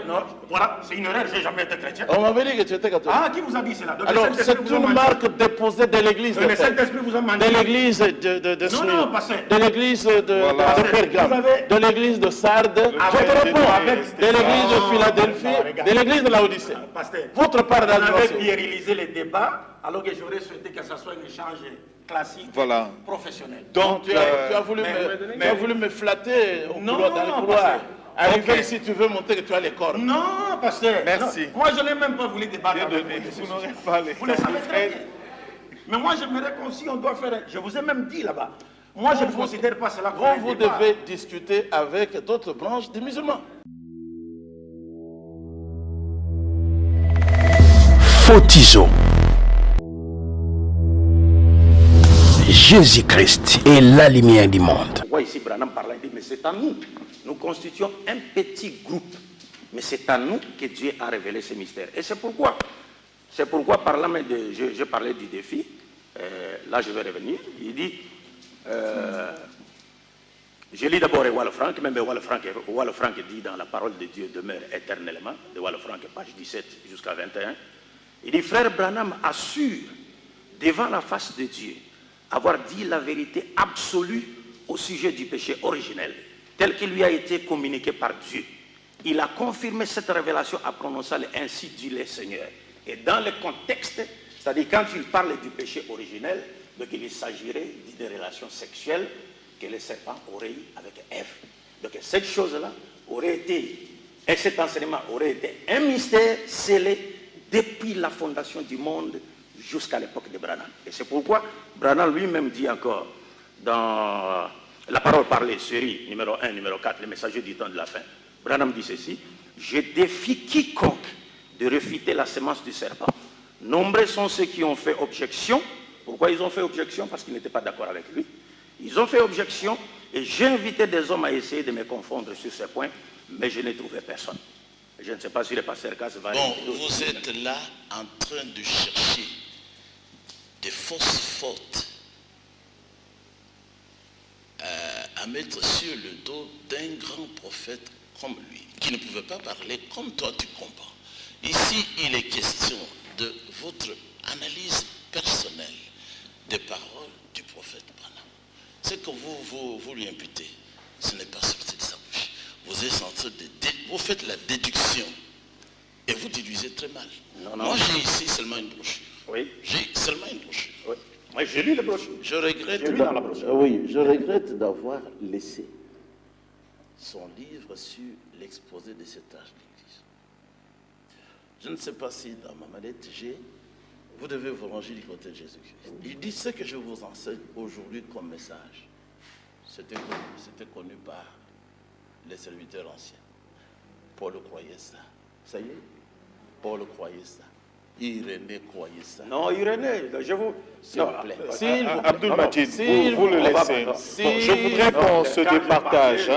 Non, voilà, c'est une erreur, j'ai jamais été chrétien. On m'avait dit que tu étais catholique. Ah, qui vous a dit cela? Donc, alors, c'est une marque déposée de l'église. Le Saint-Esprit vous a menti. De l'église de Smyrne. Non, pasteur. De l'église de Pergame. De l'église de Sardes. Je te réponds avec. De l'église de Philadelphie. De l'église de Laodicée. Votre part d'adresse. Vous avez virilисé les débats, alors que j'aurais souhaité que ce soit un échange classique, professionnel. Donc, tu as voulu me flatter au couloir, dans le couloir. Arrivé ici, tu veux montrer que tu as les corps. Non, pasteur. Merci. Non. Moi, je n'ai même pas voulu débattre avec vous. Vous n'aurez pas les vous le savez très bien. Mais moi, j'aimerais qu'on si on doit faire... Je vous ai même dit là-bas. Moi, je ne considère pas cela comme vous devez discuter avec d'autres branches des musulmans. Photizo. Jésus-Christ est la lumière du monde. Pourquoi ici Branham parlait, dit, mais c'est à nous. Nous constituons un petit groupe. Mais c'est à nous que Dieu a révélé ces mystères. Et c'est pourquoi parlant de, je parlais du défi, là je vais revenir, il dit, je lis d'abord Ewald Frank, même Ewald Frank dit dans la parole de Dieu demeure éternellement, de Ewald Frank, page 17 jusqu'à 21, il dit, frère Branham assure devant la face de Dieu avoir dit la vérité absolue au sujet du péché originel, tel qu'il lui a été communiqué par Dieu. Il a confirmé cette révélation en prononçant ainsi dit le Seigneur. Et dans le contexte, c'est-à-dire quand il parle du péché originel, donc il s'agirait d'une relation sexuelle que le serpent aurait eu avec Ève. Donc cette chose-là aurait été, et cet enseignement aurait été un mystère scellé depuis la fondation du monde jusqu'à l'époque de Branham. Et c'est pourquoi Branham lui-même dit encore dans la parole parlée, série numéro 1, numéro 4, le messager du temps de la fin, Branham dit ceci, je défie quiconque de refuter la sémence du serpent. Nombreux sont ceux qui ont fait objection. Pourquoi ils ont fait objection? Parce qu'ils n'étaient pas d'accord avec lui. Ils ont fait objection et j'ai invité des hommes à essayer de me confondre sur ce point, mais je n'ai trouvé personne. Je ne sais pas si le pasteur Cass va... Bon, vous êtes là en train de chercher des fausses fautes à mettre sur le dos d'un grand prophète comme lui, qui ne pouvait pas parler comme toi tu comprends. Ici, il est question de votre analyse personnelle des paroles du prophète Branham. Ce que vous lui imputez, ce n'est pas sorti de sa bouche. Vous êtes en train de... Vous faites la déduction et vous déduisez très mal. Non, non. Moi, j'ai ici seulement une brochure. Oui. J'ai seulement une brochure. Oui. Moi, j'ai lu la brochure. Je regrette... Dans la brochure. Oui, je regrette d'avoir laissé son livre sur l'exposé de cet âge d'église. Je ne sais pas si dans ma mallette j'ai... Vous devez vous ranger du côté de Jésus-Christ. Il dit ce que je vous enseigne aujourd'hui comme message. C'était connu par les serviteurs anciens. Paul croyait ça. Ça y est, Paul croyait ça. Irénée croyait ça. Non, Irénée, je vous... S'il vous plaît. Abdul Majid, vous le laissez. Je voudrais qu'on se départage.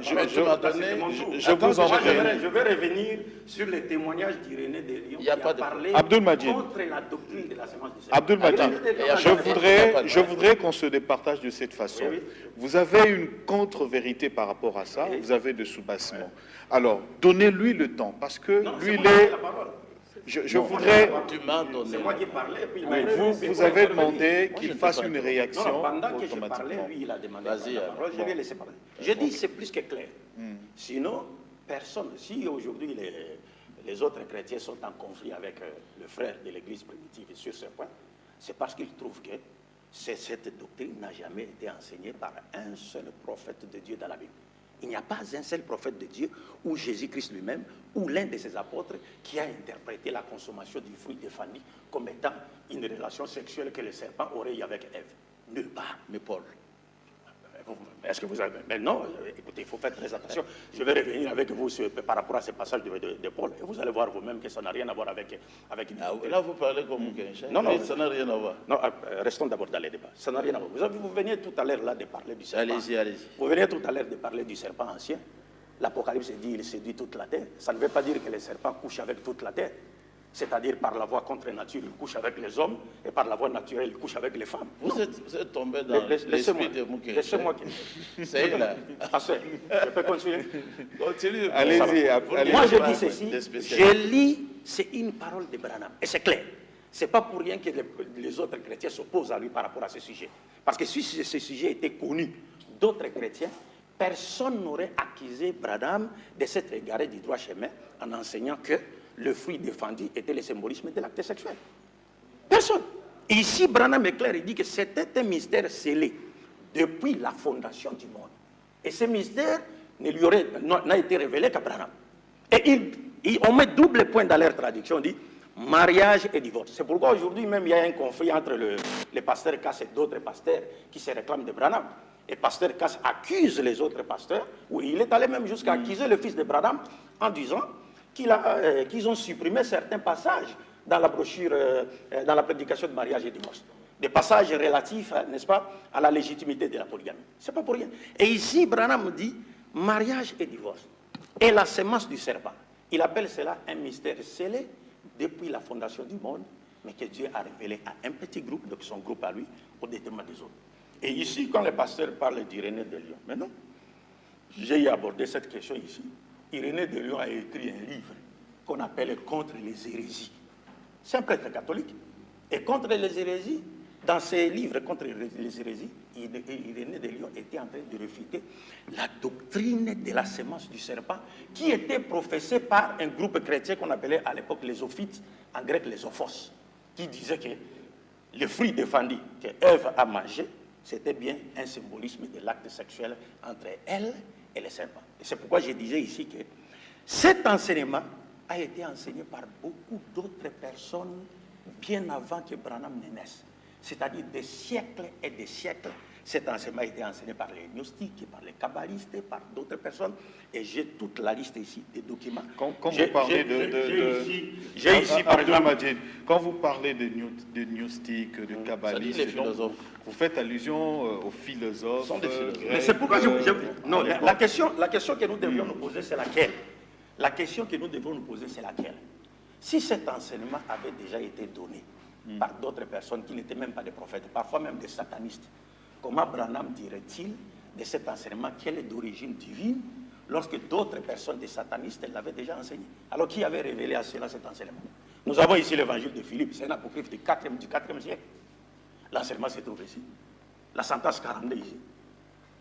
Je vous en prie. Je vais revenir sur les témoignages d'Irénée de Lyon qui a parlé contre la doctrine de la sémence du Seigneur. Abdul Majid, je voudrais qu'on se départage de cette façon. Oui. Vous avez une contre-vérité par rapport à ça, vous avez de soubassement. Alors, donnez-lui le temps, parce que lui, il est... Je voudrais... Tu m'as donné. C'est moi qui parlais. Puis vous avez demandé qu'il fasse une réaction. Non, pendant que je parlais, lui, il a demandé. Vas-y, je vais laisser parler. Je dis, c'est plus que clair. Sinon, personne, si aujourd'hui les autres chrétiens sont en conflit avec le frère de l'église primitive sur ce point, c'est parce qu'ils trouvent que cette doctrine n'a jamais été enseignée par un seul prophète de Dieu dans la Bible. Il n'y a pas un seul prophète de Dieu, ou Jésus-Christ lui-même, ou l'un de ses apôtres, qui a interprété la consommation du fruit défendu comme étant une relation sexuelle que le serpent aurait eu avec Ève. Nulle part. Mais Paul, est-ce que vous avez... Mais non, écoutez, il faut faire très attention. Je vais revenir avec vous par rapport à ce passage de Paul, et vous allez voir vous-même que ça n'a rien à voir avec là, vous parlez comme quelqu'un. Non, ça n'a rien à voir. Non, restons d'abord dans les débats. Ça n'a rien à voir. Vous veniez tout à l'heure là de parler du serpent. Allez-y. Vous veniez tout à l'heure de parler du serpent ancien. L'Apocalypse dit qu'il séduit toute la terre. Ça ne veut pas dire que le serpent couche avec toute la terre. C'est-à-dire par la voie contre nature, il couche avec les hommes, et par la voie naturelle, il couche avec les femmes. Vous êtes tombé dans l'esprit de Mouké. Laissez-moi. C'est là. Pasteur, je peux continuer? Continue. Allez-y. Moi, je dis ceci, je lis, c'est une parole de Branham, et c'est clair. Ce n'est pas pour rien que les autres chrétiens s'opposent à lui par rapport à ce sujet. Parce que si ce sujet était connu d'autres chrétiens, personne n'aurait accusé Branham de s'être égaré du droit chemin en enseignant que le fruit défendu était le symbolisme de l'acte sexuel. Personne. Et ici, Branham est clair, il dit que c'était un mystère scellé depuis la fondation du monde. Et ce mystère n'a été révélé qu'à Branham. Et on met double point dans leur traduction, on dit mariage et divorce. C'est pourquoi aujourd'hui même il y a un conflit entre le pasteur Cass et d'autres pasteurs qui se réclament de Branham. Et pasteur Cass accuse les autres pasteurs, ou il est allé même jusqu'à accuser le fils de Branham en disant qu'ils ont supprimé certains passages dans la brochure, dans la prédication de mariage et divorce. Des passages relatifs, n'est-ce pas, à la légitimité de la polygamie. C'est pas pour rien. Et ici, Branham dit mariage et divorce. Et la sémence du serpent. Il appelle cela un mystère scellé depuis la fondation du monde, mais que Dieu a révélé à un petit groupe, donc son groupe à lui, au détriment des autres. Et ici, quand le pasteur parle d'Irénée de Lyon, mais non, j'ai abordé cette question ici. Irénée de Lyon a écrit un livre qu'on appelle « Contre les hérésies ». C'est un prêtre catholique. Et contre les hérésies, dans ses livres contre les hérésies, Irénée de Lyon était en train de réfuter la doctrine de la sémence du serpent qui était professée par un groupe chrétien qu'on appelait à l'époque les ophites, en grec les ophos, qui disait que le fruit défendu que Ève a mangé, c'était bien un symbolisme de l'acte sexuel entre elle et le serpent. Et c'est pourquoi je disais ici que cet enseignement a été enseigné par beaucoup d'autres personnes bien avant que Branham ne naisse. C'est-à-dire des siècles et des siècles, cet enseignement a été enseigné par les gnostiques, par les kabbalistes, par d'autres personnes. Et j'ai toute la liste ici des documents. Quand vous parlez j'ai ici par exemple... Quand vous parlez de gnostiques, de kabbalistes, vous faites allusion aux philosophes. Mais c'est pourquoi non, la question que nous devions nous poser, c'est laquelle? La question que nous devons nous poser, c'est laquelle? Si cet enseignement avait déjà été donné par d'autres personnes qui n'étaient même pas des prophètes, parfois même des satanistes, comment Branham dirait-il de cet enseignement qu'elle est d'origine divine lorsque d'autres personnes des satanistes l'avaient déjà enseigné? Alors qui avait révélé à cela cet enseignement? Nous avons ici l'évangile de Philippe, c'est un apocryphe du 4e siècle. L'enseignement se trouve ici. La sentence 42 ici.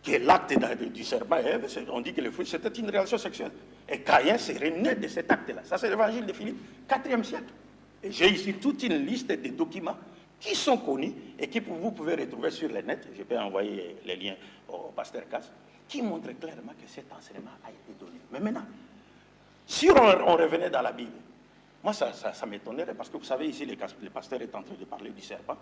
Qui est l'acte du serpent et Ève, on dit que le fruit c'était une relation sexuelle. Et Caïn serait né de cet acte-là. Ça c'est l'évangile de Philippe, 4e siècle. Et j'ai ici toute une liste de documents qui sont connus et que vous pouvez retrouver sur le net. Je peux envoyer les liens au pasteur Cass, qui montrent clairement que cet enseignement a été donné. Mais maintenant, si on revenait dans la Bible, moi ça m'étonnerait parce que vous savez ici, le pasteur est en train de parler du serpent.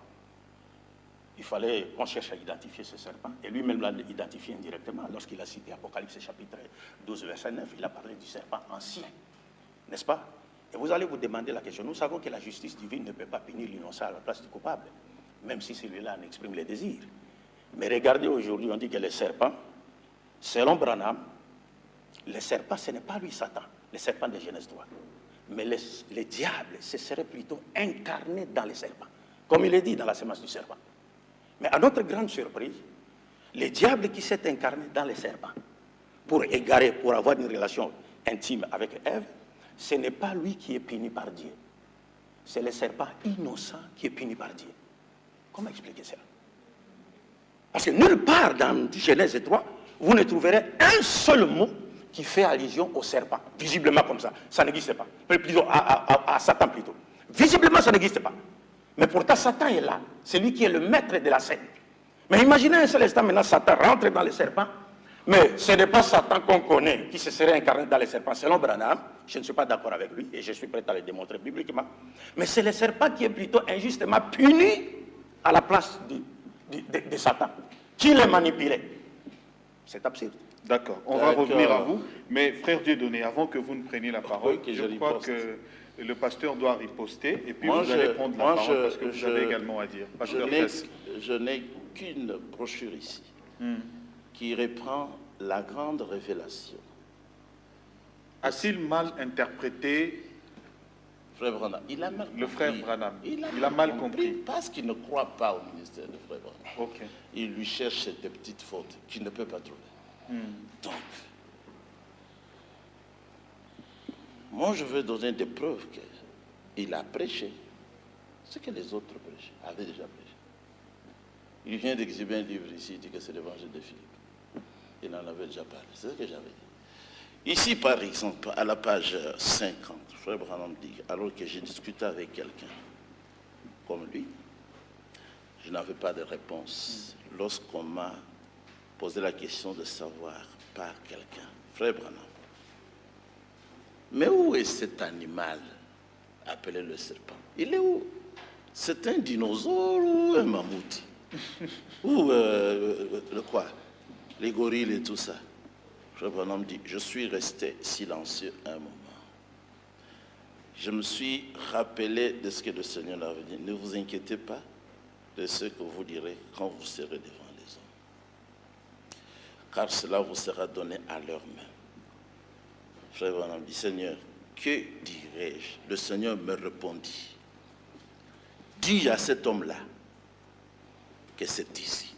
Il fallait qu'on cherche à identifier ce serpent. Et lui-même l'a identifié indirectement lorsqu'il a cité Apocalypse chapitre 12, verset 9. Il a parlé du serpent ancien. N'est-ce pas? Et vous allez vous demander la question. Nous savons que la justice divine ne peut pas punir l'innocent à la place du coupable, même si celui-là en exprime les désirs. Mais regardez aujourd'hui, on dit que le serpent, selon Branham, le serpent, ce n'est pas lui Satan, le serpent de Genèse 3. Mais le diable, ce serait plutôt incarné dans le serpent, comme il est dit dans la sémence du serpent. Mais à notre grande surprise, le diable qui s'est incarné dans le serpent pour égarer, pour avoir une relation intime avec Ève, ce n'est pas lui qui est puni par Dieu. C'est le serpent innocent qui est puni par Dieu. Comment expliquer cela? Parce que nulle part dans Genèse 3, vous ne trouverez un seul mot qui fait allusion au serpent, visiblement comme ça. Ça n'existe pas. Plutôt à Satan plutôt. Visiblement, ça n'existe pas. Mais pourtant, Satan est là. C'est lui qui est le maître de la scène. Mais imaginez un seul instant, maintenant, Satan rentre dans le serpent. Mais ce n'est pas Satan qu'on connaît qui se serait incarné dans le serpent. Selon Branham, je ne suis pas d'accord avec lui et je suis prêt à le démontrer bibliquement. Mais c'est le serpent qui est plutôt injustement puni à la place de Satan, qui le manipulait. C'est absurde. D'accord, on va revenir à vous. Mais frère Dieudonné, avant que vous ne preniez la parole, je crois que le pasteur doit riposter et puis vous allez prendre la parole parce que vous avez également à dire. Je n'ai qu'une brochure ici qui reprend la grande révélation. A-t-il mal interprété Frère Branham, il a mal compris. Le frère Branham, il a mal compris. Parce qu'il ne croit pas au ministère de frère Branham. Okay. Il lui cherche des petites fautes qu'il ne peut pas trouver. Donc, moi je veux donner des preuves qu'il a prêché ce que les autres prêchaient, avaient déjà prêché. Il vient d'exhiber un livre ici, il dit que c'est l'évangile de Philippe. Il en avait déjà parlé, c'est ce que j'avais dit. Ici, par exemple, à la page 50, Frère Branham dit, alors que j'ai discuté avec quelqu'un comme lui, je n'avais pas de réponse lorsqu'on m'a posé la question de savoir par quelqu'un. Frère Branham, mais où est cet animal appelé le serpent? Il est où? C'est un dinosaure ou un mammouth? Ou le quoi? Les gorilles et tout ça. Frère Branham dit, je suis resté silencieux un moment. Je me suis rappelé de ce que le Seigneur avait dit. Ne vous inquiétez pas de ce que vous direz quand vous serez devant les hommes. Car cela vous sera donné à leurs mains. Frère Branham dit, Seigneur, que dirais-je? Le Seigneur me répondit, dis à cet homme-là que c'est ici.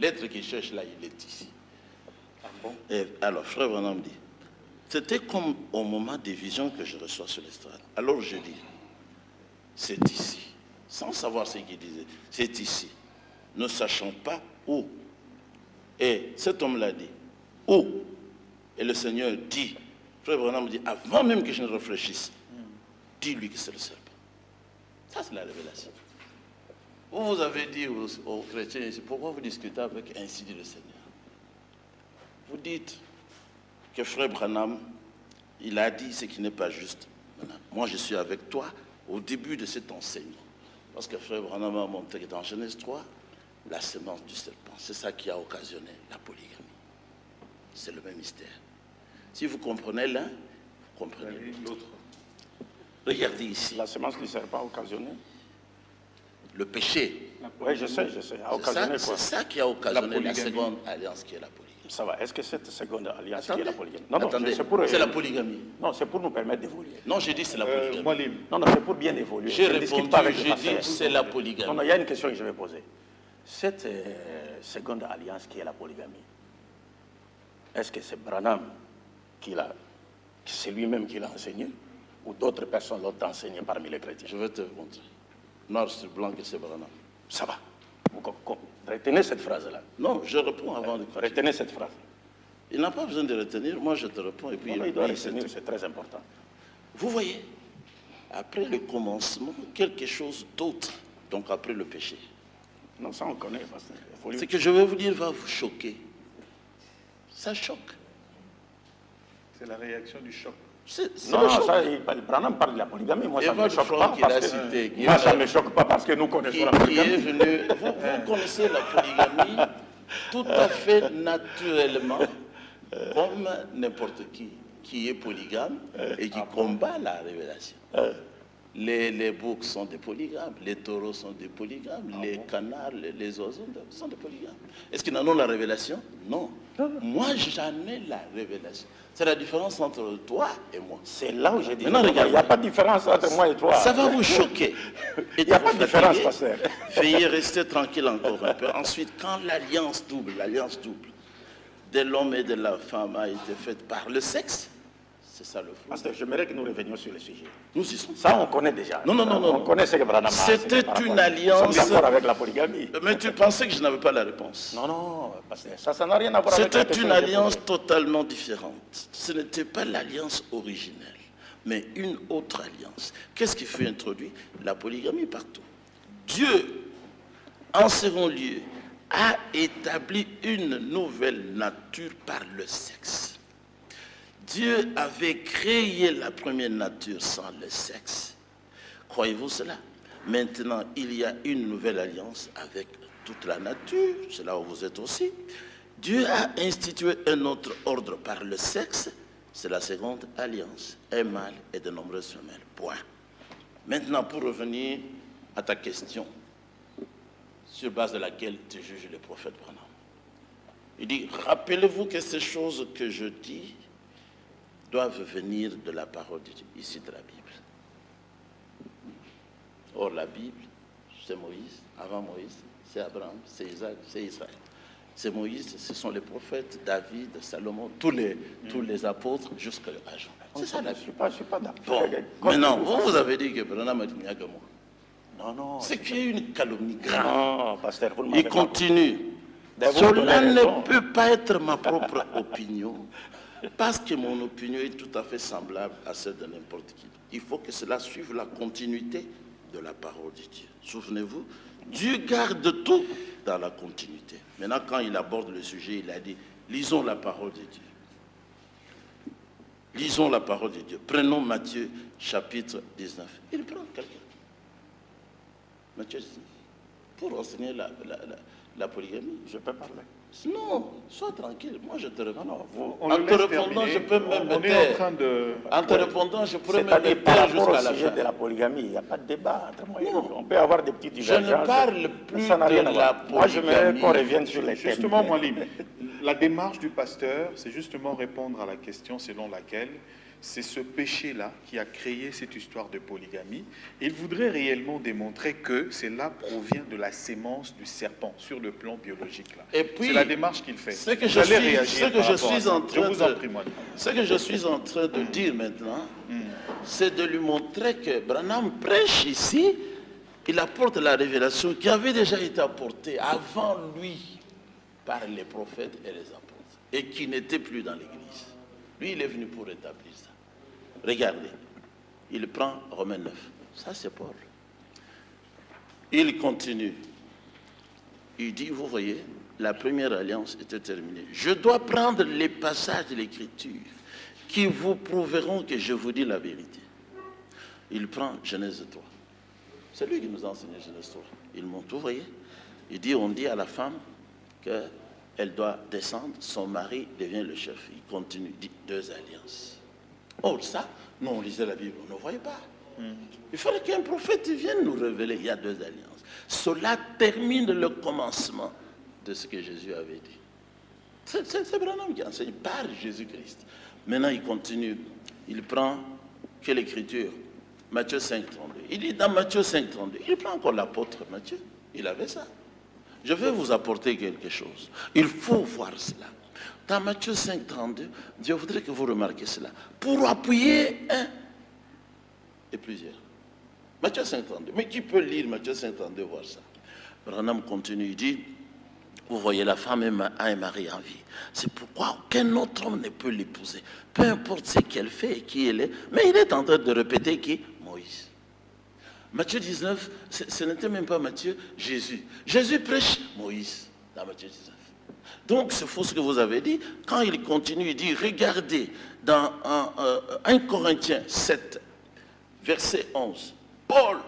L'être qu'il cherche là, il est ici. Ah bon? Et alors, Frère Branham dit, c'était comme au moment des visions que je reçois sur l'estrade. Alors je dis, c'est ici. Sans savoir ce qu'il disait, c'est ici. Ne sachant pas où. Et cet homme-là dit, où? Et le Seigneur dit, Frère Branham dit, avant même que je ne réfléchisse, dis-lui que c'est le serpent. Ça, c'est la révélation. Vous avez dit aux chrétiens ici, pourquoi vous discutez avec ainsi dit le Seigneur? Vous dites que Frère Branham, il a dit ce qui n'est pas juste. Moi, je suis avec toi au début de cet enseignement. Parce que Frère Branham a montré que dans Genèse 3, la semence du serpent, c'est ça qui a occasionné la polygamie. C'est le même mystère. Si vous comprenez l'un, vous comprenez l'autre. Regardez ici. La semence du serpent a occasionné le péché. Oui, je sais. A occasionné quoi? C'est ça qui a occasionné la seconde alliance qui est la polygamie. Ça va. Est-ce que cette seconde alliance qui est la polygamie? Non, attendez, c'est la polygamie. Non, c'est pour nous permettre d'évoluer. Non, j'ai dit c'est la polygamie. Non, c'est pour bien évoluer. J'ai répondu, j'ai dit c'est la polygamie. Non, il y a une question que je vais poser. Cette seconde alliance qui est la polygamie, est-ce que c'est Branham c'est lui-même qui l'a enseigné ou d'autres personnes l'ont enseigné parmi les chrétiens? Je vais te montrer. Noir sur blanc que c'est Branham. Ça va. Retenez cette phrase-là. Non, je réponds avant de continuer. Retenez cette phrase. Il n'a pas besoin de retenir. Moi, je te réponds et puis il doit retenir, c'est très important. Vous voyez, après le commencement, quelque chose d'autre, donc après le péché. Non, ça on connaît. Ce que je vais vous dire va vous choquer. Ça choque. C'est la réaction du choc. Non, Branham parle de la polygamie. Moi, ça ne me choque pas. Moi, ça ne me choque pas parce que nous connaissons la polygamie. Vous connaissez la polygamie tout à fait naturellement, comme n'importe qui est polygame et qui combat la révélation. Les boucs sont des polygames, les taureaux sont des polygames, les canards, les oiseaux sont des polygames. Est-ce qu'ils en ont la révélation? Non. Moi, j'en ai la révélation. C'est la différence entre toi et moi. C'est là où j'ai dit. Il n'y a pas de différence entre moi et toi. Ça va vous choquer. Il n'y a pas de différence, pasteur. Veuillez rester tranquille encore un peu. Ensuite, quand l'alliance double de l'homme et de la femme a été faite par le sexe, c'est ça le fond. Pasteur, j'aimerais que nous revenions sur le sujet. Nous y sommes. Ça, on connaît déjà. Non. On connaît ce que Branham a. C'était une alliance. D'accord avec la polygamie. Mais tu pensais que je n'avais pas la réponse. Non, pasteur, ça n'a rien à voir avec la C'était une alliance totalement différente. Ce n'était pas l'alliance originelle, mais une autre alliance. Qu'est-ce qui fut introduit? La polygamie partout. Dieu, en second lieu, a établi une nouvelle nature par le sexe. Dieu avait créé la première nature sans le sexe. Croyez-vous cela? Maintenant, il y a une nouvelle alliance avec toute la nature, c'est là où vous êtes aussi. Dieu a institué un autre ordre par le sexe, c'est la seconde alliance, un mâle et de nombreuses femelles. Point. Maintenant, pour revenir à ta question, sur base de laquelle tu juges le prophète Branham. Il dit, rappelez-vous que ces choses que je dis doivent venir de la parole de Dieu, ici de la Bible. Or, la Bible, c'est Moïse, avant Moïse, c'est Abraham, c'est Isaac, c'est Israël. C'est Moïse, ce sont les prophètes, David, Salomon, tous les apôtres jusqu'à Jean. C'est ça la Bible. Je ne suis pas d'accord. Bon, maintenant, vous avez dit que Branham a dit mieux que moi. Non. C'est qu'il y a une calomnie grave. Non, pasteur, vous ne m'avez Il continue. Cela ne peut pas être ma propre opinion, parce que mon opinion est tout à fait semblable à celle de n'importe qui. Il faut que cela suive la continuité de la parole de Dieu. Souvenez-vous, Dieu garde tout dans la continuité. Maintenant, quand il aborde le sujet, il a dit, lisons la parole de Dieu. Lisons la parole de Dieu. Prenons Matthieu, chapitre 19. Il prend quelqu'un. Matthieu 19. Pour enseigner la polygamie. Je peux parler. Non, sois tranquille. Moi, je te réponds. Non, en te répondant, je peux même me taire. En te répondant, je pourrais même me taire jusqu'à la fin. De la polygamie, il n'y a pas de débat entre moi et lui. On peut avoir des petits divergences. Je ne parle plus de la polygamie. Moi, j'aimerais qu'on revienne sur les thèmes. Justement, Moualim, la démarche du pasteur, c'est justement répondre à la question selon laquelle c'est ce péché-là qui a créé cette histoire de polygamie. Il voudrait réellement démontrer que cela provient de la sémence du serpent sur le plan biologique. Et puis, c'est la démarche qu'il fait. Ce que je suis en train de dire maintenant, c'est de lui montrer que Branham prêche ici, il apporte la révélation qui avait déjà été apportée avant lui par les prophètes et les apôtres, et qui n'était plus dans l'Église. Lui, il est venu pour établir ça. Regardez, il prend Romains 9. Ça, c'est Paul. Il continue. Il dit, vous voyez, la première alliance était terminée. Je dois prendre les passages de l'Écriture qui vous prouveront que je vous dis la vérité. Il prend Genèse 3. C'est lui qui nous a enseigné Genèse 3. Il monte, vous voyez. Il dit, on dit à la femme qu'elle doit descendre, son mari devient le chef. Il continue, il dit 2 alliances. Oh, ça, nous on lisait la Bible, on ne voyait pas. Il fallait qu'un prophète vienne nous révéler, il y a 2 alliances. Cela termine le commencement de ce que Jésus avait dit. C'est Branham qui enseigne par Jésus-Christ. Maintenant, il continue. Il prend quelle écriture? Matthieu 5, 32. Il dit dans Matthieu 5, 32, il prend encore l'apôtre Matthieu. Il avait ça. Je vais vous apporter quelque chose. Il faut voir cela. Dans Matthieu 5, 32, Dieu voudrait que vous remarquiez cela. Pour appuyer un et plusieurs. Matthieu 5, 32. Mais qui peut lire Matthieu 5, 32, voir ça? Branham continue, il dit, vous voyez, la femme a un mari en vie. C'est pourquoi aucun autre homme ne peut l'épouser. Peu importe ce qu'elle fait et qui elle est. Mais il est en train de répéter qui? Moïse. Matthieu 19, ce n'était même pas Matthieu, Jésus. Jésus prêche Moïse dans Matthieu 19. Donc c'est faux ce que vous avez dit. Quand il continue, il dit, regardez, dans 1 Corinthiens 7, verset 11, Paul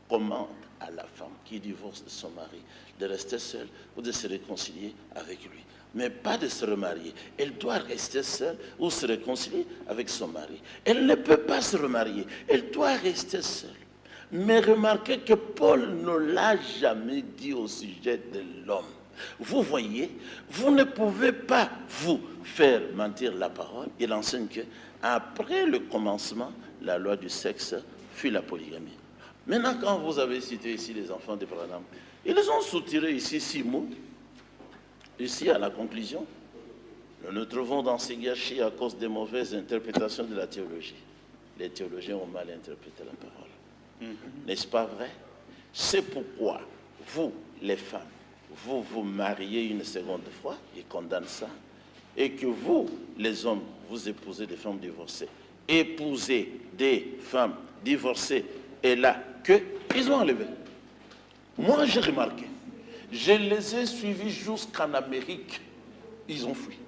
commande à la femme qui divorce de son mari de rester seule ou de se réconcilier avec lui. Mais pas de se remarier. Elle doit rester seule ou se réconcilier avec son mari. Elle ne peut pas se remarier. Elle doit rester seule. Mais remarquez que Paul ne l'a jamais dit au sujet de l'homme. Vous voyez, vous ne pouvez pas vous faire mentir la parole. Il enseigne que après le commencement, la loi du sexe fut la polygamie. Maintenant, quand vous avez cité ici les enfants de Branham, ils ont soutiré ici 6 mots. Ici, à la conclusion, nous nous trouvons dans ces gâchis à cause des mauvaises interprétations de la théologie. Les théologiens ont mal interprété la parole. N'est-ce pas vrai? C'est pourquoi vous, les femmes, vous vous mariez une seconde fois, ils condamnent ça, et que vous, les hommes, vous épousez des femmes divorcées. Épouser des femmes divorcées, et là, ils ont enlevé. Moi, j'ai remarqué, je les ai suivis jusqu'en Amérique, ils ont fui.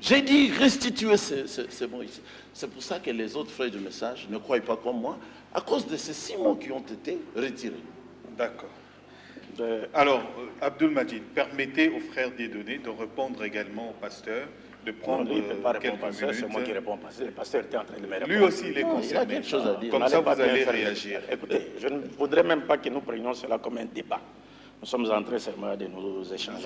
J'ai dit, restituez ces mots ici. C'est pour ça que les autres frères du message ne croient pas comme moi, à cause de ces 6 mots qui ont été retirés. D'accord. Alors, Abdul Majid, permettez aux frères Dieudonné de répondre également au pasteur, de prendre quelques minutes. C'est moi qui réponds, pasteur. Le pasteur était en train de me répondre. Lui aussi, il est concerné. Il y a quelque chose à dire. Comme ça, vous allez réagir. Écoutez, je ne voudrais même pas que nous prenions cela comme un débat. Nous sommes en train seulement de nous échanger.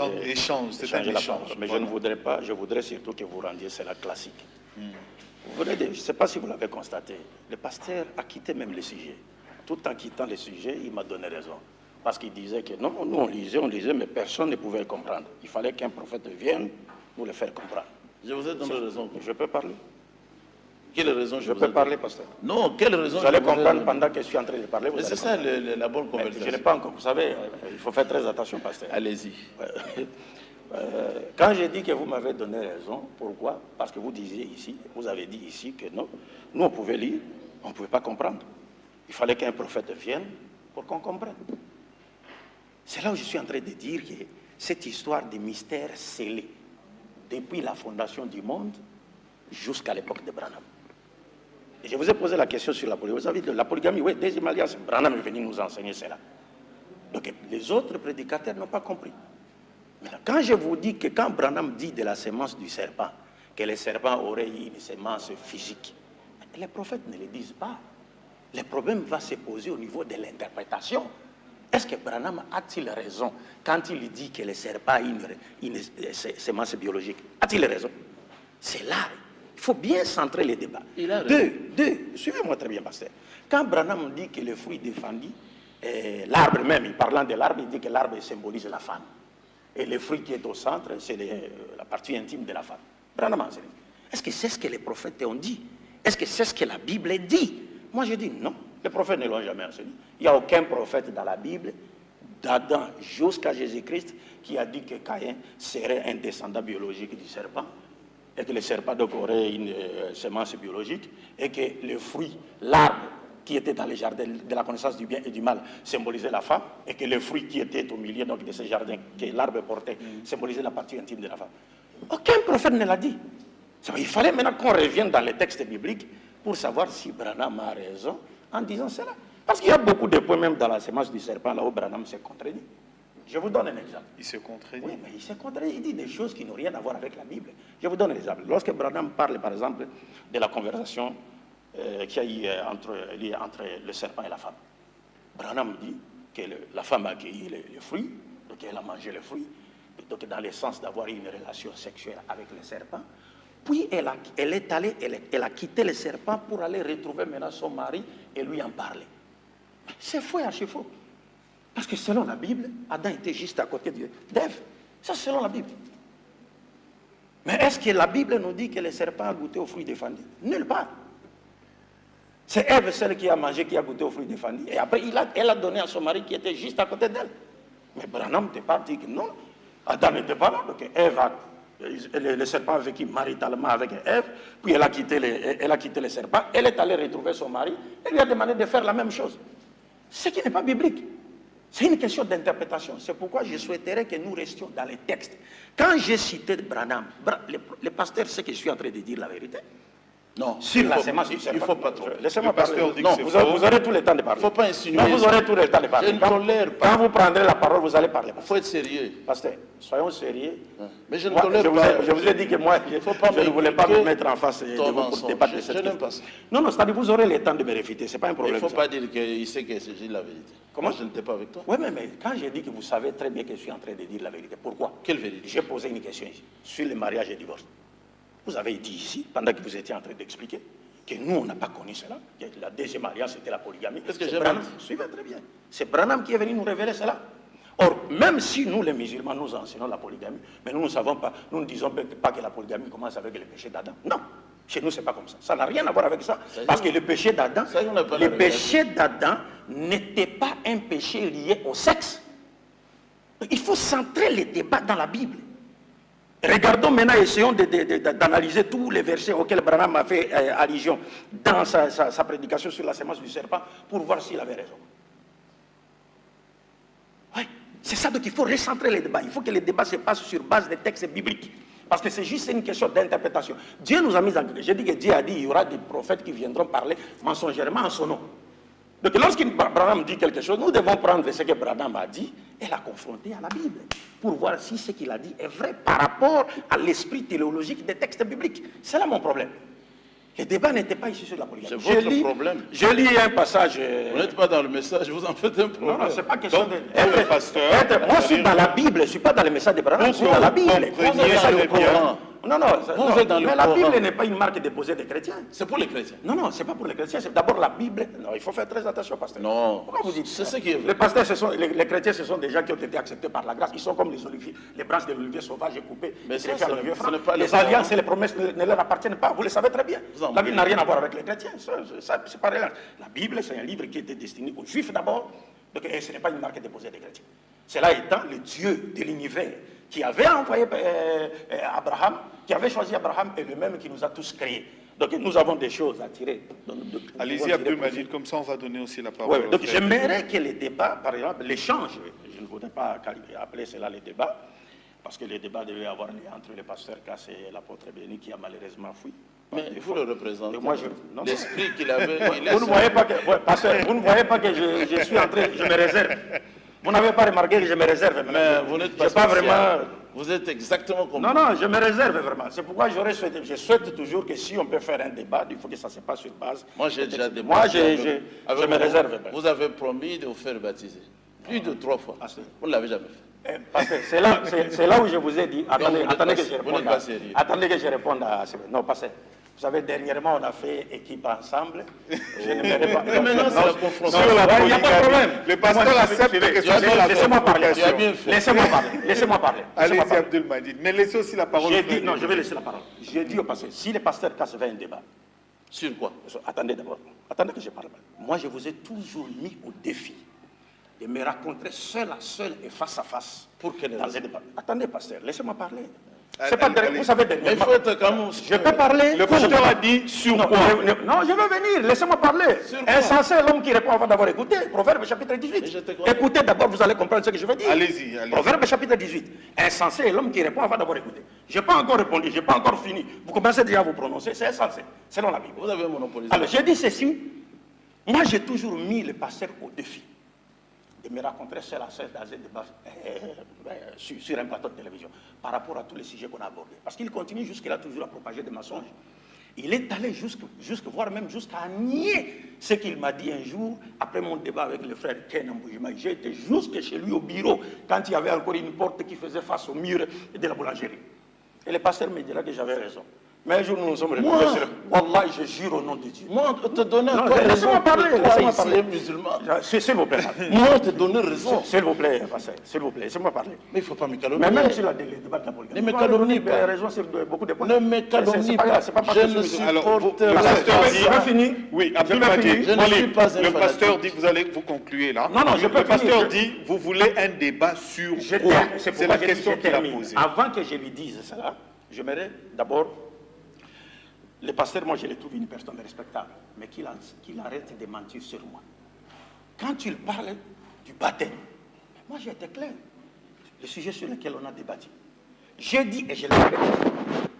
C'est un échange. Mais je ne voudrais pas, je voudrais surtout que vous rendiez cela classique. Je ne sais pas si vous l'avez constaté, le pasteur a quitté même le sujet. tout en quittant le sujet, il m'a donné raison. Parce qu'il disait que non, nous on lisait, mais personne ne pouvait le comprendre. Il fallait qu'un prophète vienne nous le faire comprendre. Je vous ai donné raison. Je peux parler? Quelle raison Je peux parler, pasteur? Non, quelle raison? Vous allez comprendre pendant que je suis en train de parler. C'est ça la bonne conversation. Je n'ai pas encore, vous savez, il faut faire très attention, pasteur. Allez-y. Quand j'ai dit que vous m'avez donné raison, pourquoi? Parce que vous disiez ici, vous avez dit ici que non, nous on pouvait lire, on ne pouvait pas comprendre. Il fallait qu'un prophète vienne pour qu'on comprenne. C'est là où je suis en train de dire que cette histoire de mystère scellé, depuis la fondation du monde jusqu'à l'époque de Branham. Et je vous ai posé la question sur la polygamie. Vous avez dit la polygamie, oui, deuxième alliance. Branham est venu nous enseigner cela. Donc les autres prédicateurs n'ont pas compris. Maintenant, quand je vous dis que quand Branham dit de la sémence du serpent, que le serpent aurait eu une sémence physique, les prophètes ne le disent pas. Le problème va se poser au niveau de l'interprétation. Est-ce que Branham a-t-il raison quand il dit que le serpent a une sémence biologique? A-t-il raison? C'est là. Il faut bien centrer les débats. Deux, suivez-moi très bien, pasteur. Quand Branham dit que le fruit défendu, l'arbre même, parlant de l'arbre, il dit que l'arbre symbolise la femme. Et le fruit qui est au centre, c'est la partie intime de la femme. Branham enseigne. Est-ce que c'est ce que les prophètes ont dit? Est-ce que c'est ce que la Bible dit? Moi, je dis non. Les prophètes ne l'ont jamais enseigné. Il n'y a aucun prophète dans la Bible, d'Adam jusqu'à Jésus-Christ, qui a dit que Caïn serait un descendant biologique du serpent, et que le serpent donc aurait une sémence biologique, et que le fruit, l'arbre qui était dans les jardins de la connaissance du bien et du mal, symbolisait la femme, et que le fruit qui était au milieu donc, de ce jardin, que l'arbre portait, symbolisait la partie intime de la femme. Aucun prophète ne l'a dit. Il fallait maintenant qu'on revienne dans les textes bibliques pour savoir si Branham a raison en disant cela. Parce qu'il y a beaucoup de points, même dans la sémence du serpent, là où Branham s'est contredit. Je vous donne un exemple. Il se contredit. Oui, mais il se contredit. Il dit des choses qui n'ont rien à voir avec la Bible. Je vous donne un exemple. Lorsque Branham parle, par exemple, de la conversation qu'il y a eu entre le serpent et la femme, Branham dit que la femme a accueilli le fruit, donc elle a mangé le fruit, donc dans le sens d'avoir eu une relation sexuelle avec le serpent. Puis elle a quitté le serpent pour aller retrouver maintenant son mari et lui en parler. C'est faux et archi faux. Parce que selon la Bible, Adam était juste à côté d'Ève. Ça, c'est selon la Bible. Mais est-ce que la Bible nous dit que le serpent a goûté au fruit défendu? Nulle part. C'est Ève, celle qui a mangé, qui a goûté au fruit défendu. Et après, elle a donné à son mari qui était juste à côté d'elle. Mais Branham ne pas dit que non. Adam n'était pas là. Donc Ève le serpent a vécu maritalement avec Ève, puis elle a quitté le serpent, elle est allée retrouver son mari, elle lui a demandé de faire la même chose. Ce qui n'est pas biblique. C'est une question d'interprétation. C'est pourquoi je souhaiterais que nous restions dans les textes. Quand j'ai cité Branham, le pasteur sait que je suis en train de dire la vérité. Non, sur la sémence du serpent. Il ne faut pas trop. Laissez-moi parler. Non, vous aurez tout le temps de parler. Il ne faut pas insinuer. Non, vous aurez tout le temps de parler. Je ne tolère pas. Quand vous prendrez la parole, vous allez parler. Il faut être sérieux. Pasteur, soyons sérieux. Mais je ne tolère pas. Je vous ai dit que moi, je ne voulais pas me mettre en face de vous pour débattre de cette question. Je n'aime pas ça. Non, c'est-à-dire vous aurez le temps de me réfuter. Ce n'est pas un problème. Il ne faut pas dire qu'il sait que c'est la vérité. Comment? Moi, je n'étais pas avec toi. Oui, mais quand j'ai dit que vous savez très bien que je suis en train de dire la vérité, pourquoi? Quelle vérité? J'ai posé une question ici, sur le mariage et le divorce. Vous avez dit ici, pendant que vous étiez en train d'expliquer, que nous, on n'a pas connu cela, que la deuxième alliance, c'était la polygamie. Est-ce que j'ai Branham, suivez très bien. C'est Branham qui est venu nous révéler cela. Or, même si nous, les musulmans, nous enseignons la polygamie, mais nous ne savons pas, nous ne disons pas que la polygamie commence avec le péché d'Adam. Non, chez nous, ce n'est pas comme ça. Ça n'a rien à voir avec ça. Parce que le péché d'Adam, n'était pas un péché lié au sexe. Il faut centrer les débats dans la Bible. Regardons maintenant, essayons d'analyser tous les versets auxquels Branham a fait allusion dans sa prédication sur la sémence du serpent pour voir s'il avait raison. Oui, c'est ça, donc il faut recentrer les débats. Il faut que les débats se passent sur base des textes bibliques. Parce que c'est juste une question d'interprétation. Dieu nous a mis en... J'ai dit que Dieu a dit qu'il y aura des prophètes qui viendront parler mensongèrement en son nom. Donc lorsqu'Abraham dit quelque chose, nous devons prendre ce que Branham a dit et la confronter à la Bible pour voir si ce qu'il a dit est vrai par rapport à l'esprit théologique des textes bibliques. C'est là mon problème. Le débat n'était pas ici sur la polygamie. C'est votre problème. Je lis un passage... Vous n'êtes pas dans le message, vous en faites un problème. Non, c'est pas question de... Pasteur, moi, je suis dans la Bible, je ne suis pas dans le message de Branham, je suis dans la Bible. Comprenez Non, non, Vous êtes dans le mais la Coran. Bible n'est pas une marque déposée des chrétiens. C'est pour les chrétiens. Non, non, c'est pas pour les chrétiens, c'est d'abord la Bible. Non, il faut faire très attention, pasteur. Non. Pourquoi vous dites C'est ça? ce qui est vrai. Les pasteurs, les chrétiens, ce sont des gens qui ont été acceptés par la grâce. Ils sont comme les oliviers, les branches de l'olivier sauvage et coupées. Mais ça, greffées à ce l'olivier n'est franc. pas le Les Coran. alliances et les promesses ne leur appartiennent pas. Vous le savez très bien. Vous en La Bible n'a rien à voir avec les chrétiens. C'est pareil. La Bible, c'est un livre qui était destiné aux Juifs d'abord. Donc, et ce n'est pas une marque déposée des chrétiens. Cela étant le Dieu de l'univers qui avait envoyé Abraham, qui avait choisi Abraham et le même qui nous a tous créés. Donc nous avons des choses à tirer. Allez-y, Abdul Majid, comme ça on va donner aussi la parole. Ouais, donc j'aimerais que les débats, par exemple, l'échange, je ne voudrais pas appeler cela les débats, parce que les débats devaient avoir lieu entre le pasteur Cass et l'apôtre Béni qui a malheureusement fui. Mais il faut le représenter. Non. L'esprit qu'il avait, il Vous ne voyez pas que, pasteur, vous ne voyez pas que je suis en train, je me réserve. Vous n'avez pas remarqué que je me réserve. Mais vous n'êtes pas, pas vraiment. Vous êtes exactement comme Non, non, je me réserve vraiment. C'est pourquoi je souhaite toujours que si on peut faire un débat, il faut que ça se passe sur base. Moi, j'ai déjà débattu. Moi, je me réserve. Vous avez promis de vous faire baptiser. Plus de 3 fois. Vous ne l'avez jamais fait. Parce que c'est là où je vous ai dit. Attendez que je réponde. Vous n'êtes pas sérieux. Attendez que je réponde à. Non, parce que vous savez, dernièrement, on a fait équipe ensemble. Je ne m'aimerais pas. Mais maintenant, c'est la confrontation. Il n'y a pas de problème. Le pasteur accepte que ça soit la Laissez-moi parler. Tu as bien fait. Laissez-moi parler. Laissez-moi parler. Allez-y, Abdul Majid. Mais laissez aussi la parole. Non, je vais laisser la parole. J'ai dit au pasteur, si le pasteur Cass fait un débat. Sur quoi? Attendez d'abord. Attendez que je parle. Moi, je vous ai toujours mis au défi de me rencontrer seul à seul et face à face. Pour quelle Dans raison? un débat. Attendez, pasteur, laissez-moi parler. Allez, Pas allez. vous savez, Mais il faut être quand même. je peux parler. Le pasteur a dit sur Non, quoi? non, je veux venir, laissez-moi parler. Sur quoi? Insensé, l'homme qui répond avant d'avoir écouté. Proverbe chapitre 18. je te crois. Écoutez d'abord, vous allez comprendre ce que je veux dire. Allez-y, allez-y. Proverbe chapitre 18. Insensé est l'homme qui répond avant d'avoir écouté. Je n'ai pas encore répondu, je n'ai pas encore fini. Vous commencez déjà à vous prononcer, c'est insensé, selon la Bible. Vous avez monopolisé. Alors, j'ai dit ceci. Moi, j'ai toujours mis le pasteur au défi de me rencontrer seul à seul dans un débat sur un plateau de télévision par rapport à tous les sujets qu'on a abordés. Parce qu'il continue jusqu'à toujours à propager des mensonges. Il est allé voire même jusqu'à nier ce qu'il m'a dit un jour après mon débat avec le frère Ken Amboujima. J'ai été jusque chez lui au bureau quand il y avait encore une porte qui faisait face au mur de la boulangerie. Et le pasteur me dira que j'avais raison. Mais un jour, nous nous sommes retrouvés sur... Wallah, je jure au nom de Dieu. Moi, on te donnait Non, encore raison. laissez-moi parler, laissez-moi parler. Musulman. S'il vous plaît. Moi, on te donnait raison. S'il vous plaît, pasteur, s'il vous plaît, laissez-moi parler. Mais il ne faut pas me calomnier. Mais même sur le débat de la politique. Ne me calomnie pas. raison sur beaucoup de points. Ne me calomnie pas. C'est pas Je ne suis Alors, supporte le pasteur pas dit... Je vais finir. Oui, Abdul Je vais Majid. finir. Je ne suis pas un Le pasteur fanatique. dit, vous concluez là. Non, non, je peux Le pasteur finir. dit, vous voulez un débat sur C'est quoi? c'est C'est pourquoi la j'ai dit question je qu'il a termine. posée. Avant que je lui dise cela, j'aimerais d'abord... Le pasteur, moi, je le trouve une personne respectable, mais qu'il arrête de mentir sur moi. Quand il parle du baptême, moi, j'ai été clair. Le sujet sur lequel on a débattu. J'ai dit, et je le répète,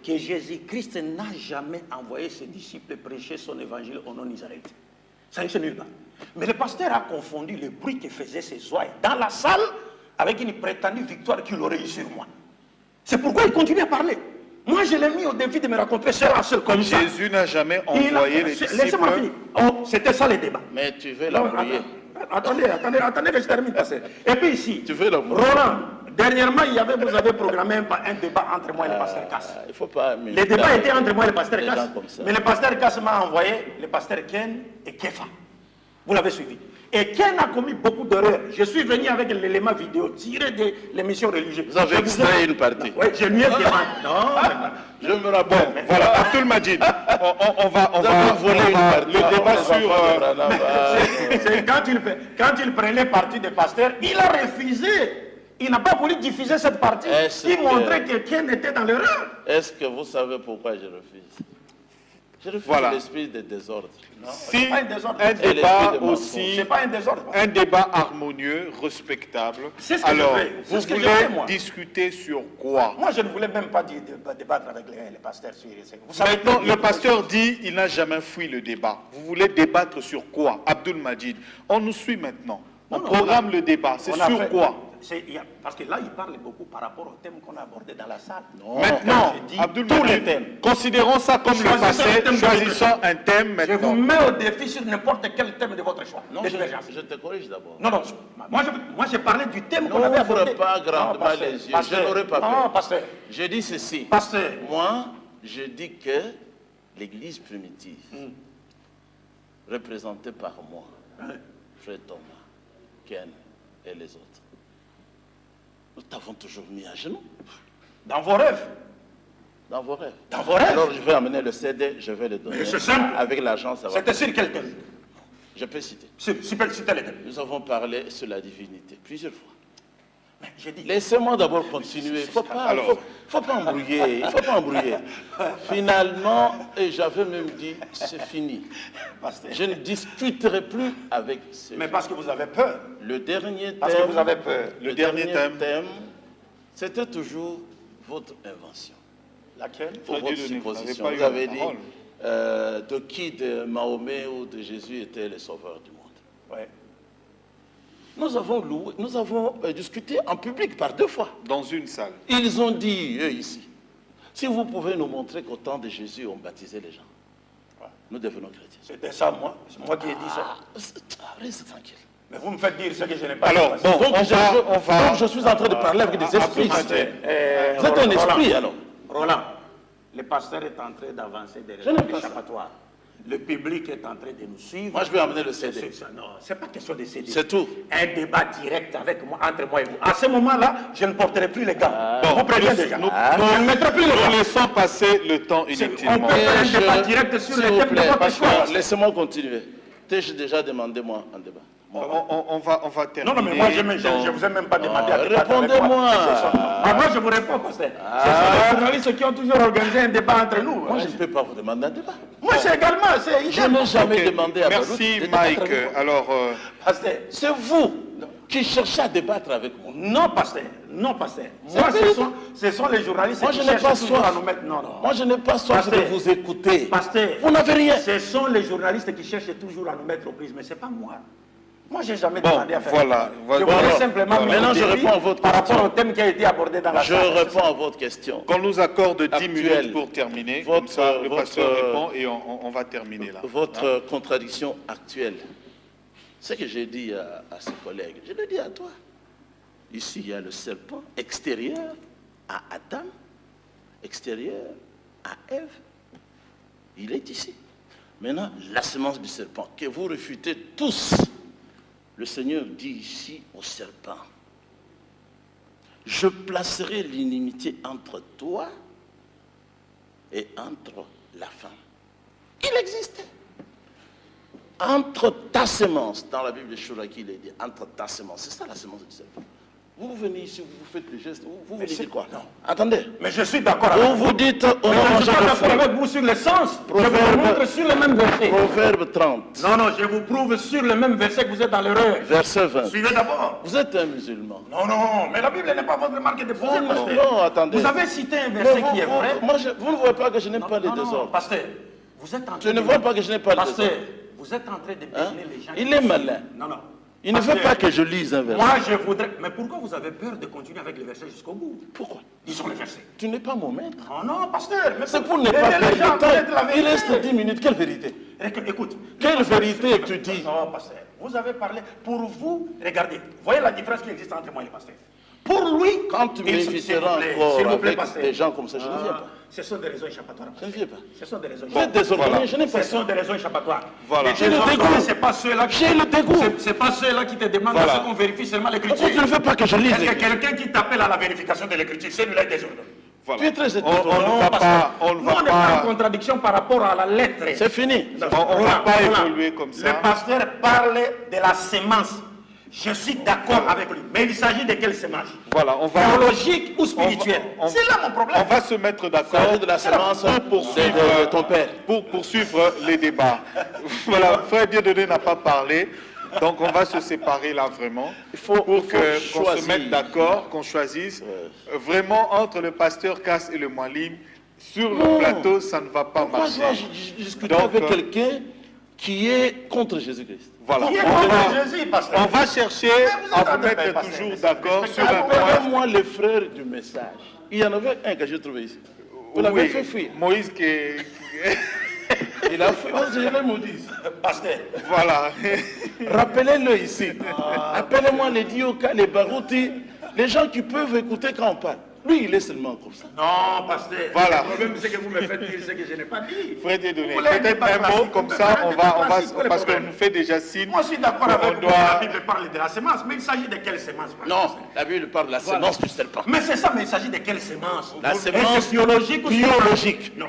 que Jésus-Christ n'a jamais envoyé ses disciples prêcher son évangile au nom d'Israël. Ça ne se nulle part. Mais le pasteur a confondu le bruit que faisaient ses oreilles dans la salle avec une prétendue victoire qu'il aurait eue sur moi. C'est pourquoi il continue à parler. Moi, je l'ai mis au défi de me rencontrer seul à seul comme ça. Jésus n'a jamais envoyé les disciples. Laissez-moi finir. Oh, c'était ça le débat. Mais tu veux l'embrouiller. Attendez que je termine. Et puis ici, Tu veux l'embrouiller. Roland, dernièrement, vous avez programmé un débat entre moi et le pasteur Cass. Il ne faut pas... Le débat était entre moi et le pasteur Des Cass. gens comme ça. Mais le pasteur Cass m'a envoyé le pasteur Ken et Kefa. Vous l'avez suivi. Et Ken a commis beaucoup d'erreurs. Je suis venu avec l'élément vidéo tiré de l'émission religieuse. Vous avez extrait une partie. Oui, je lui ai demandé. Non, Je me rappelle. Voilà, Abdul Majid, on va voler une partie. le débat sur... c'est quand il prenait parti des pasteurs, il a refusé. Il n'a pas voulu diffuser cette partie. Il montrait que Ken était dans l'erreur. Est-ce que vous savez pourquoi je refuse? Je refuse Voilà. l'esprit de désordre. Si pas un désordre. un Et débat l'esprit de aussi, C'est pas un désordre. un débat harmonieux, respectable, C'est ce que alors je fais. C'est vous ce que je voulez fais, moi. discuter sur quoi? Moi, je ne voulais même pas débattre avec les pasteurs sur vous savez, Maintenant, le pasteur dit il n'a jamais fui le débat. Vous voulez débattre sur quoi? Abdul Majid, on nous suit maintenant. On programme le débat. C'est on a sur fait- quoi? parce que là, il parle beaucoup par rapport au thème qu'on a abordé dans la salle. Non. Maintenant, J'ai dit Abdul tous les Majid, thèmes. considérons ça comme le passé, choisissons un thème Je vous maintenant. mets au défi sur n'importe quel thème de votre choix. Non, de je divergence. te corrige d'abord. Non, moi, j'ai parlé du thème qu'on avait abordé. N'ouvre pas grandement les yeux, je n'aurais pas Non, peur. pasteur. Je dis ceci. Pasteur. Moi, je dis que l'église primitive, représentée par moi, Frère Thomas, Ken et les autres, nous t'avons toujours mis à genoux. Dans vos rêves. Dans vos rêves. Dans vos rêves. Alors je vais amener le CD, je vais le donner. C'est simple. Avec l'argent, ça va. C'était sur quel thème? Je peux citer. Super, c'était les thèmes. Nous avons parlé sur la divinité plusieurs fois. Mais j'ai dit. Laissez-moi d'abord continuer. Il ne faut pas embrouiller. Il faut pas embrouiller. Finalement, et j'avais même dit, c'est fini. Pasteur. Je ne discuterai plus avec ces Mais gens. parce que vous avez peur. Le dernier Parce thème, que vous avez peur. Le dernier thème. c'était toujours votre invention. Laquelle? Pour Frère votre Dieudonné, vous supposition. n'avez Vous pas eu avez la dit parole. de qui de Mahomet ou de Jésus était le sauveur du monde. Ouais. Nous avons discuté en public par 2 fois. Dans une salle. Ils ont dit, eux ici, si vous pouvez nous montrer qu'au temps de Jésus, on baptisait les gens, nous devenons chrétiens. C'était ça, moi. C'est moi qui ai dit ça. Reste tranquille. Mais vous me faites dire ce que je n'ai pas Alors, dit. bon, Donc, on va... donc je suis en train de parler avec des esprits. Vous êtes un esprit alors. Roland, le pasteur est en train d'avancer des Je n'aime raisons pas ça. échappatoires. Le public est en train de nous suivre. Moi, je vais amener le CD. Non, c'est pas question de CD. C'est tout. Un débat direct avec moi, entre moi et vous. À ce moment-là, je ne porterai plus les gants. Bon, vous prévenez nous- déjà. nous- je ne mettrai plus les Nous gants. laissons passer le temps On inutilement. peut faire un débat direct sur S'il les vous thèmes de plaît, votre pasteur, choix. laissez-moi continuer. T'ai-je déjà demandé, moi, un débat? On va terminer. Non, mais moi, je ne vous ai même pas demandé à débattre avec répondez-moi. Moi, je vous réponds, pasteur. Ce sont les journalistes qui ont toujours organisé un débat entre nous. Moi, je ne peux pas vous demander un débat. Moi, c'est également. Je n'ai jamais Ok, demandé à Baroud merci de débattre Mike. avec moi. Alors, Pasteur. C'est vous qui cherchez à débattre avec moi. Non, pasteur. Non, pasteur. C'est Moi, la vérité. ce sont les journalistes Moi, qui je n'ai pas cherchent toujours soif. à nous mettre. Non, non. Moi, je n'ai pas soif de Pasteur. vous écouter. Pasteur. Vous n'avez rien. Ce sont les journalistes qui cherchent toujours à nous mettre aux prises, mais ce n'est pas moi. Moi, je n'ai jamais Bon, demandé à faire voilà, ça. voilà. Je voulais Voilà. simplement me Maintenant, je défier réponds à votre par question. rapport au thème qui a été abordé dans la Je salle. réponds à votre question. qu'on nous accorde 10 Actuel. minutes pour terminer. Comme ça, le pasteur répond et on va terminer là. Votre contradiction actuelle. Ce que j'ai dit à ses collègues, je le dis à toi. Ici, il y a le serpent extérieur à Adam, extérieur à Ève. Il est ici. Maintenant, la semence du serpent, que vous refutez tous. Le Seigneur dit ici au serpent, je placerai l'inimité entre toi et entre la femme. Il existait. Entre ta semence, dans la Bible de Chouraki, il est dit, entre ta semence, c'est ça la semence du serpent. Vous venez ici, vous faites le geste, vous Mais dites c'est quoi? non. Attendez, Mais je suis d'accord avec vous vous. vous dites, on Mais a je ne mangé suis pas de d'accord fruits. avec vous sur le sens. Je vous Proverbe- montre sur le même verset. Proverbe 30, Non, non, je vous prouve sur le même verset que vous êtes dans l'erreur. verset 20. Suivez d'abord. Vous êtes un musulman. Non, non, mais la Bible n'est pas votre marque de Vous, pasteur. non, attendez. Vous avez cité un Mais verset vous, qui est vrai. vous ne voyez pas que je n'aime pas les Non, non, désordres. pasteur, vous êtes en train Tu ne de- vois pas que je n'ai pas les Pasteur, désordres. vous êtes en train de Hein? bénir les gens. Il qui est sont- malin. Non, non. Il ne veut Pasteur, pas que je lise un verset. Moi, je voudrais... Mais pourquoi vous avez peur de continuer avec le verset jusqu'au bout? Pourquoi? Disons le verset. Tu n'es pas mon maître. Oh non, pasteur. Mais C'est pour ne pas aidez les gens à perdre connaître le la temps. Il vérité. reste 10 minutes. Quelle vérité? Écoute. Quelle vérité tu dis? Non, pasteur. Vous avez parlé. Pour vous, regardez. Voyez la différence qui existe entre moi et le pasteur. Pour lui, Quand tu il- m'inviteras s'il encore vous plaît, avec pasteur. des gens comme ça, je ne viens pas. Ce sont des raisons échappatoires. Je ne viens pas. Ce sont des raisons Vous êtes désordonné, Voilà. je n'aime pas Ce sont ça. des raisons échappatoires. Voilà. Les J'ai le désordonnés, dégoût. c'est pas ceux-là qui... J'ai le dégoût. C'est pas ceux-là qui te demandent Voilà. à ce qu'on vérifie seulement l'écriture. Pourquoi tu ne veux pas que je lise Est-ce que l'écriture? quelqu'un qui t'appelle à la vérification de l'écriture, celui-là est désordonné? Voilà. Tu es très On étonnant. ne va pas, on ne Nous, va on n'est pas en pas, contradiction par rapport à la lettre. C'est fini. on va pas évoluer comme ça. Le pasteur parle de la sémence. Je suis d'accord avec lui. Mais il s'agit de quelle sémence? Voilà, on va, Théologique ou spirituelle? on- C'est là mon problème. on va se mettre Ça d'accord est de la sémence pour poursuivre, de ton père. pour poursuivre les débats. Voilà, Frère Dieudonné n'a pas parlé, donc on va se séparer là vraiment pour qu'on se choisir. mette d'accord, qu'on choisisse vraiment entre le pasteur Cass et le Moualim. Sur le Non. plateau, ça ne va pas Pourquoi marcher. dois-je discuter Donc, avec quelqu'un qui est contre Jésus-Christ. Voilà. Qui est contre Jésus, pasteur? On va chercher vous à êtes en vous train de mettre passer, toujours mais d'accord c'est sur un point. Appelez-moi les frères du message. Il y en avait un que j'ai trouvé ici. Vous l'avez Oui, fait fuir. Moïse qui Il a fait, je l'ai maudit. Pasteur. Voilà. Rappelez-le ici. Appelez-moi les Dioka, les Barouti, les gens qui peuvent écouter quand on parle. Lui, il est seulement comme ça. Non, pasteur. Voilà. Le problème, c'est que vous me faites dire ce que je n'ai pas dit. Frère Dieudonné, Vous voulez peut-être débat un mot classique, comme mais ça, un débat classique, quel est le parce qu'on problème? nous fait déjà signe. Moi, je suis d'accord qu'on avec vous doit- que la Bible parle de la semence, mais il s'agit de quelle semence? Non, la Bible parle de la semence du serpent. Mais c'est ça, mais il s'agit de quelle semence? La Est-ce semence biologique ou biologique. Non,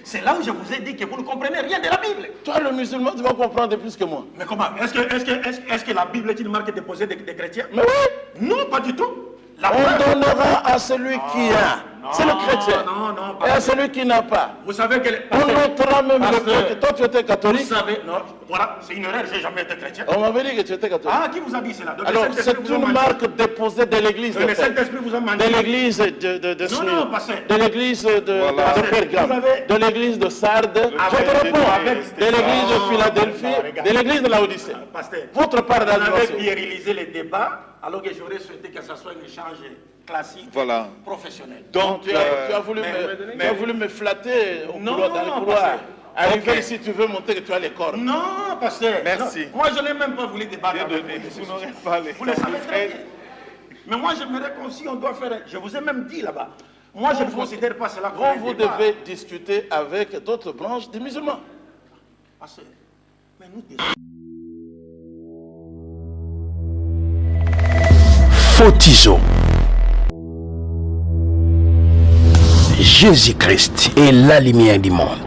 c'est là où je vous ai dit que vous ne comprenez rien de la Bible. Toi, le musulman, tu vas comprendre plus que moi. Mais comment? Est-ce que la Bible est une marque déposée des chrétiens? Mais oui, Non, pas du tout. La on preuve- donnera à celui qui a. C'est le chrétien. non, Et à celui qui n'a pas. Vous savez que... On notera même le Pasteur, fait que toi, tu étais Vous catholique. savez, non, voilà, c'est une erreur, j'ai jamais été chrétien. On m'avait dit que tu étais catholique. Ah, qui vous a dit cela? Donc, le Alors, Saint-Esprit c'est vous a une menti. marque déposée de l'église de Le Père. Saint-Esprit vous a menti. De l'église de Non, Smyrne, non, pasteur. de l'église de Voilà. Pergame, Vous avez- de l'église de Sardes, je te réponds, avec- de l'église de Non, Philadelphie, non, regarde. de l'église de Laodicée. Pasteur, Votre part vous avez d'adoration. puérilisé les débats, alors que j'aurais souhaité que ce soit un échange classique, Voilà. professionnel. Donc, Tu as voulu me flatter au Non, couloir, non, dans le non, couloir. pasteur. Arriver Ok. ici, tu veux montrer que tu as les corps. Non, pasteur. Merci. Non, moi, je n'ai même pas voulu débattre avec Dieudonné, vous. vous n'aurez pas les Vous le savez très frères. bien. Mais moi, j'aimerais qu'on si on doit faire... Je vous ai même dit là-bas. Moi, je ne considère pas cela comme un Vous débat. devez discuter avec d'autres branches des musulmans. Pasteur, mais nous... Photizo. Jésus-Christ est la lumière du monde.